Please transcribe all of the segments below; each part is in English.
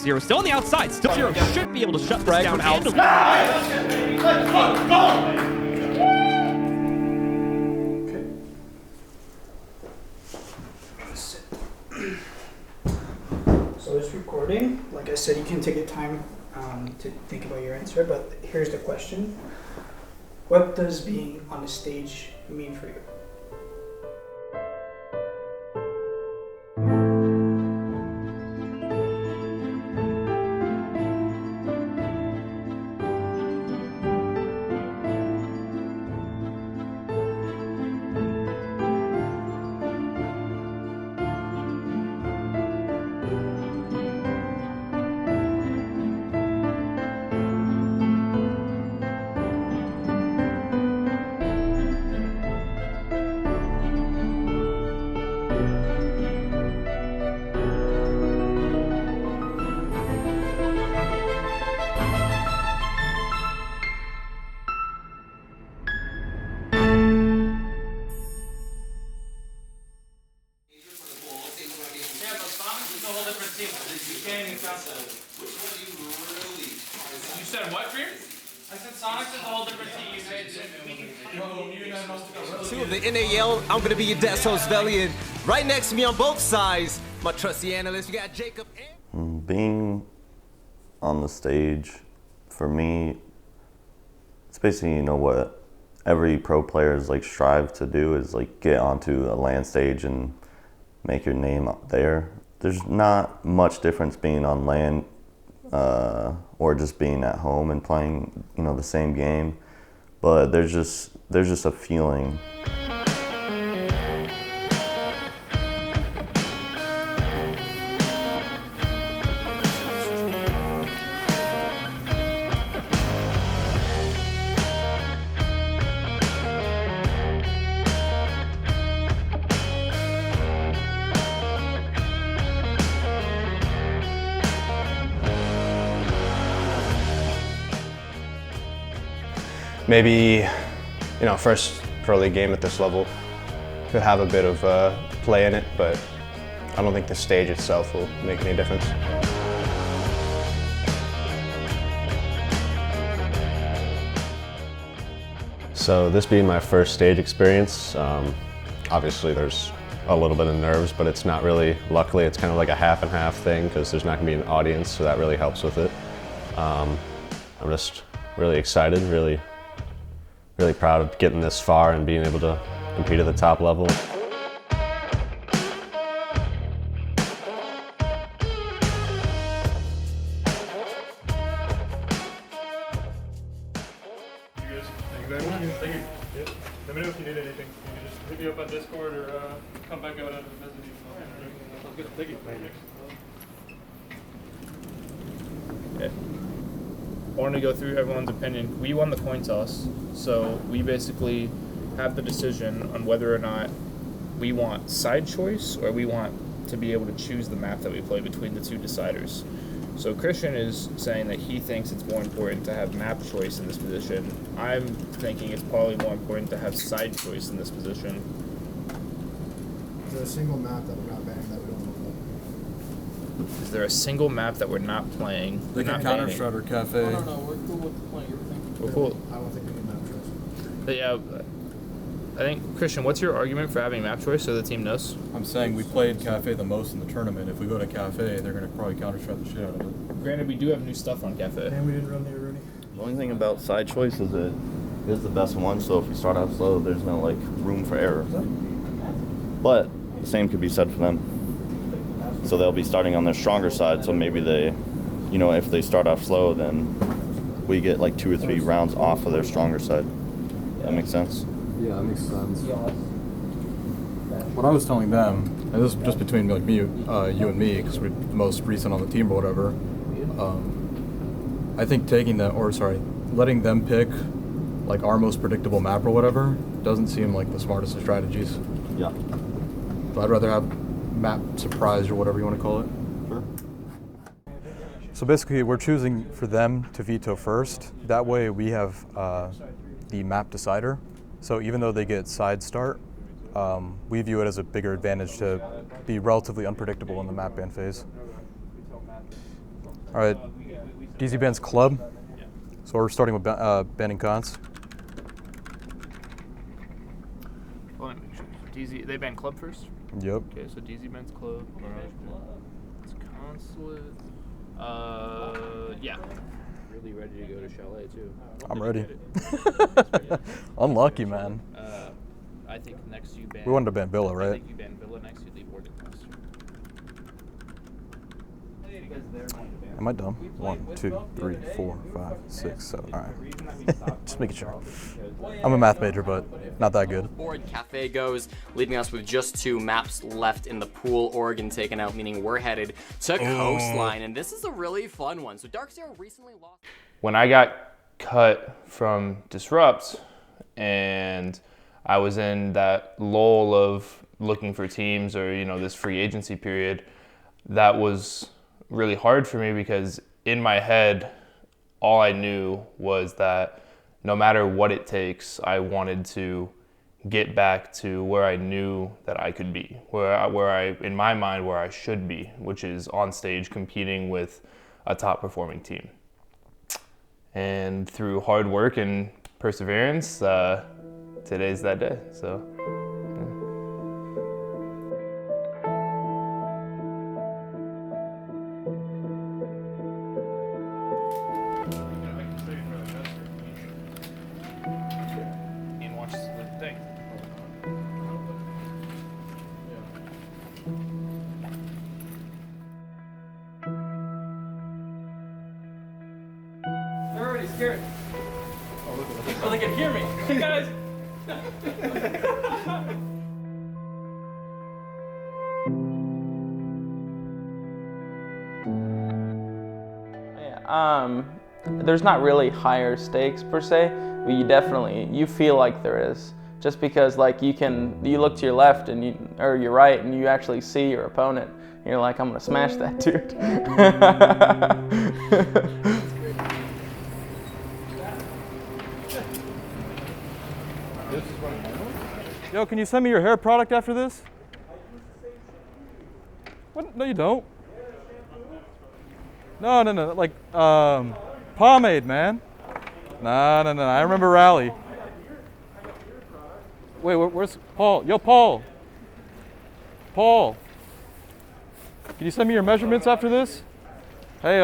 Zero still on the outside. Still Zero should be able to shut this down handily. So it's recording. Like I said, you can take your time to think about your answer, but here's the question. What does being on the stage mean for you? You said what, Fear? I said Sonics is a whole different team. Two of the NAL, I'm gonna be your desk host, Velian. Right next to me on both sides, my trusty analyst, you got Jacob and... Being on the stage, for me, it's basically, you know, what every pro players like strive to do is like get onto a LAN stage and make your name up there. There's not much difference being on LAN or just being at home and playing, you know, the same game, but there's just a feeling. Maybe, you know, first pro league game at this level could have a bit of play in it, but I don't think the stage itself will make any difference. So this being my first stage experience, obviously there's a little bit of nerves, but it's not really, luckily it's kind of like a half and half thing because there's not gonna be an audience, so that really helps with it. I'm just really excited, really proud of getting this far and being able to compete at the top level. You guys, thank you very much. Thank you. Yeah. Let me know if you need anything. You can just hit me up on Discord or come back out and visit you. Sounds good. Thank you. Thank you. Yeah. I wanted to go through everyone's opinion. We won the coin toss, so we basically have the decision on whether or not we want side choice or we want to be able to choose the map that we play between the two deciders. So Christian is saying that he thinks it's more important to have map choice in this position. I'm thinking it's probably more important to have side choice in this position. Is there a single map that we're not banning that we don't want to play? Is there a single map that we're not playing? They can counter shred or cafe. No, we're cool with playing everything. We're cool. I don't think we need map choice. But yeah, I think, Christian, what's your argument for having map choice so the team knows? I'm saying we played cafe the most in the tournament. If we go to cafe, they're going to probably counter shred the shit out of it. Granted, we do have new stuff on cafe. And we didn't run the Rooney. The only thing about side choice is it is the best one, so if you start out slow, there's no like room for error. But the same could be said for them. So they'll be starting on their stronger side, so maybe they, you know, if they start off slow, then we get like 2 or 3 rounds off of their stronger side. That makes sense? Yeah, that makes sense. What I was telling them, and this is just between like me, you and me, because we're the most recent on the team or whatever. I think letting them pick like our most predictable map or whatever doesn't seem like the smartest of strategies. Yeah. So I'd rather have map surprise or whatever you want to call it. Sure. So basically, we're choosing for them to veto first. That way, we have the map decider. So even though they get side start, we view it as a bigger advantage to be relatively unpredictable in the map ban phase. All right, DZ bans club. So we're starting with banning cons. Well, let me make sure. DZ, they ban club first? Yep. Okay, so DZ bans club. It's consulate. Yeah. Really ready to go to Chalet too. I'm ready. Unlucky, man. I think next you ban. We wanted to ban Villa, I right? think you ban Villa next. You leave Oregon Cluster. Am I dumb? 1, 2, 3, 4, 5, 6, 7. All right. Just making sure. I'm a math major, but not that good. Board Cafe goes, leaving us with just 2 maps left in the pool. Oregon taken out, meaning we're headed to Coastline, and this is a really fun one. So Dark Zero recently lost. When I got cut from Disrupt and I was in that lull of looking for teams or, you know, this free agency period, that was really hard for me because in my head, all I knew was that no matter what it takes, I wanted to get back to where I knew that I could be, where I, in my mind, where I should be, which is on stage competing with a top performing team. And through hard work and perseverance, today's that day, so. They're already scared. Oh, they can hear me. Hey guys. There's not really higher stakes per se, but you feel like there is. Just because like you look to your left and or your right and you actually see your opponent. And you're like, I'm gonna smash that dude. Yo, can you send me your hair product after this? What? No, you don't. No, like pomade, man. No. I remember Rally. Wait, where's Paul? Yo, Paul. Paul. Can you send me your measurements after this? Hey,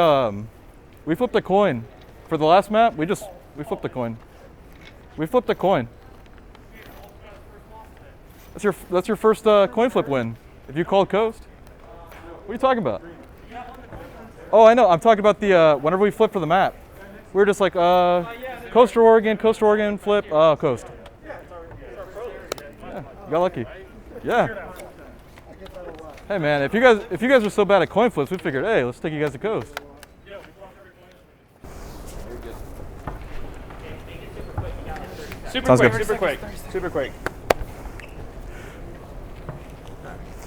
we flipped a coin for the last map. We flipped a coin. We flipped a coin. That's your first coin flip win. If you called Coast. What are you talking about? Oh, I know. I'm talking about the whenever we flip for the map. We were just like Coast or Oregon, flip, Coast. Yeah, you got lucky. Yeah. Hey man, if you guys are so bad at coin flips, we figured, hey, let's take you guys to Coast. Super quick.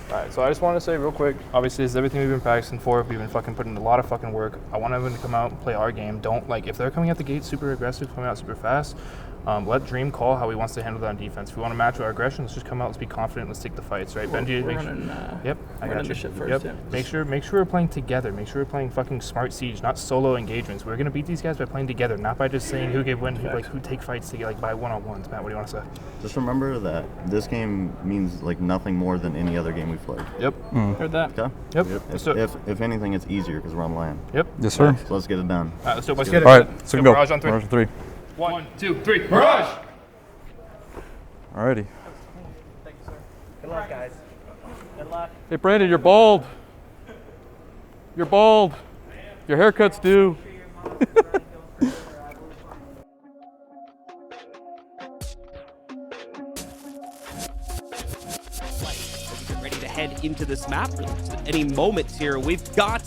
Alright, so I just want to say real quick, obviously this is everything we've been practicing for. We've been fucking putting a lot of fucking work. I want everyone to come out and play our game. Don't, like, if they're coming out the gate super aggressive, coming out super fast, let Dream call how he wants to handle that on defense. If we want to match with our aggression, let's just come out, let's be confident, let's take the fights, right? Benji, make sure. Yep, I got you. Shit first, yep. Make sure we're playing together. Make sure we're playing fucking smart siege, not solo engagements. We're gonna beat these guys by playing together, not by just saying who give win, who take fights together, like by one-on-ones. Matt, what do you want to say? Just remember that this game means like nothing more than any other game we've played. Yep. Heard that. Okay. Yep. If anything, it's easier because we're on land. Yep. Yes, sir. So let's get it done. Let's get it. All right, so we can go. Mirage on 3. Mirage on 3. 1, 2, 3. Mirage! Alrighty. Thank you, sir. Good luck, guys. Good luck. Hey Brandon, you're bald. You're bald. Your haircut's due. Get ready to head into this map. At any moment here, we've got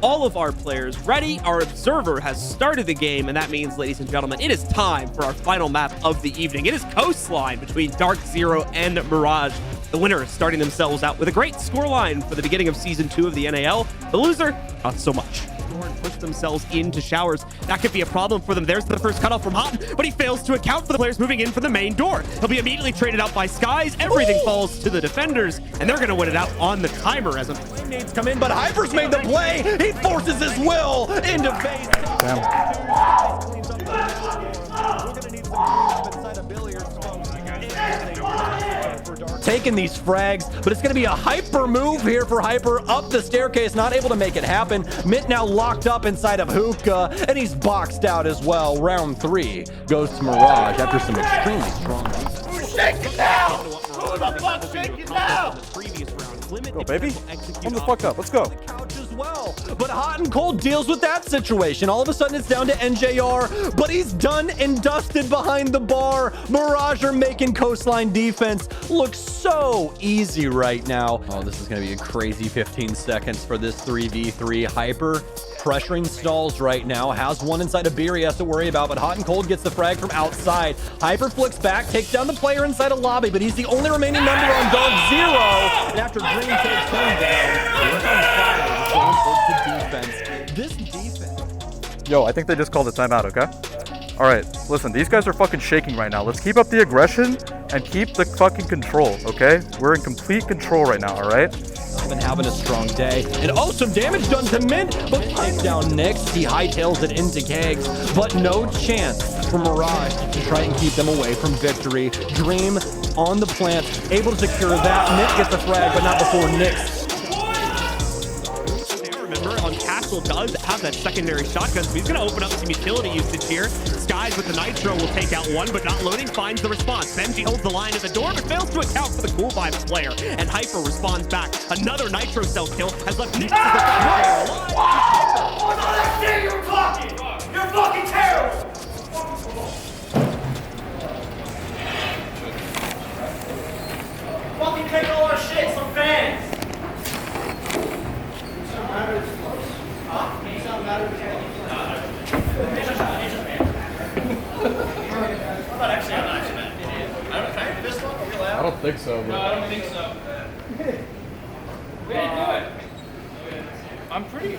all of our players ready. Our observer has started the game, and that means, ladies and gentlemen, it is time for our final map of the evening. It is Coastline between Dark Zero and Mirage. The winner starting themselves out with a great scoreline for the beginning of Season 2 of the NAL. The loser, not so much. Push themselves into showers. That could be a problem for them. There's the first cutoff from Houghton, but he fails to account for the players moving in from the main door. He'll be immediately traded out by Skies. Everything falls to the defenders, and they're going to win it out on the timer as a flame nades come in, but Hyper's made the play. He forces his will into phase. Taking these frags, but it's going to be a Hyper move here for Hyper up the staircase, not able to make it happen. Mitt now locked up inside of Hookah, and he's boxed out as well. Round 3 goes to Mirage after some extremely strong defense. Who's shaking now? Who the fuck's shaking now? Go, baby. Come the fuck up. Let's go. Well, but Hot and Cold deals with that situation. All of a sudden it's down to NJR, but he's done and dusted behind the bar. Mirage are making coastline defense look so easy right now. Oh, this is going to be a crazy 15 seconds for this 3v3. Hyper pressuring stalls right now. Has one inside of beer he has to worry about, but Hot and Cold gets the frag from outside. Hyper flicks back, takes down the player inside a lobby, but he's the only remaining member on Dog 0. And after Dream takes him down, he's on fire. This defense. Yo, I think they just called a timeout, okay? All right, listen, these guys are fucking shaking right now. Let's keep up the aggression and keep the fucking control, okay? We're in complete control right now, all right? Been having a strong day. And oh, some damage done to Mint, but takes down Nyx. He hightails it into Kegs, but no chance for Mirage to try and keep them away from victory. Dream on the plant, able to secure that. Mint gets the frag, but not before Nyx. On Castle does have that secondary shotgun, so he's going to open up some utility usage here. Skies with the Nitro will take out one, but not loading, finds the response. Benji holds the line at the door, but fails to account for the Cool Vibes player, and Hyper responds back. Another Nitro cell kill has left Nyx as the player alive. What's all that shit you're talking? You're fucking terrible! Fucking take all our shit, some fans! I don't think so, bro. No, I don't think so. We didn't do it. I'm pretty.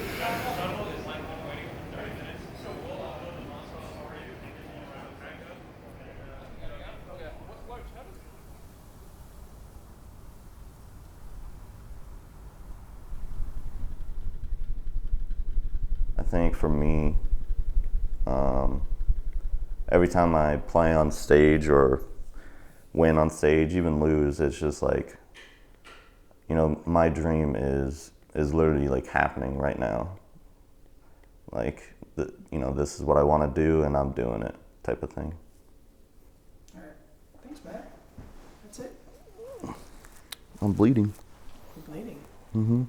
I think for me, every time I play on stage or win on stage, even lose, it's just like, you know, my dream is literally like happening right now. Like, you know, this is what I want to do and I'm doing it, type of thing. All right. Thanks, Matt. That's it. I'm bleeding. You're bleeding. Mm-hmm.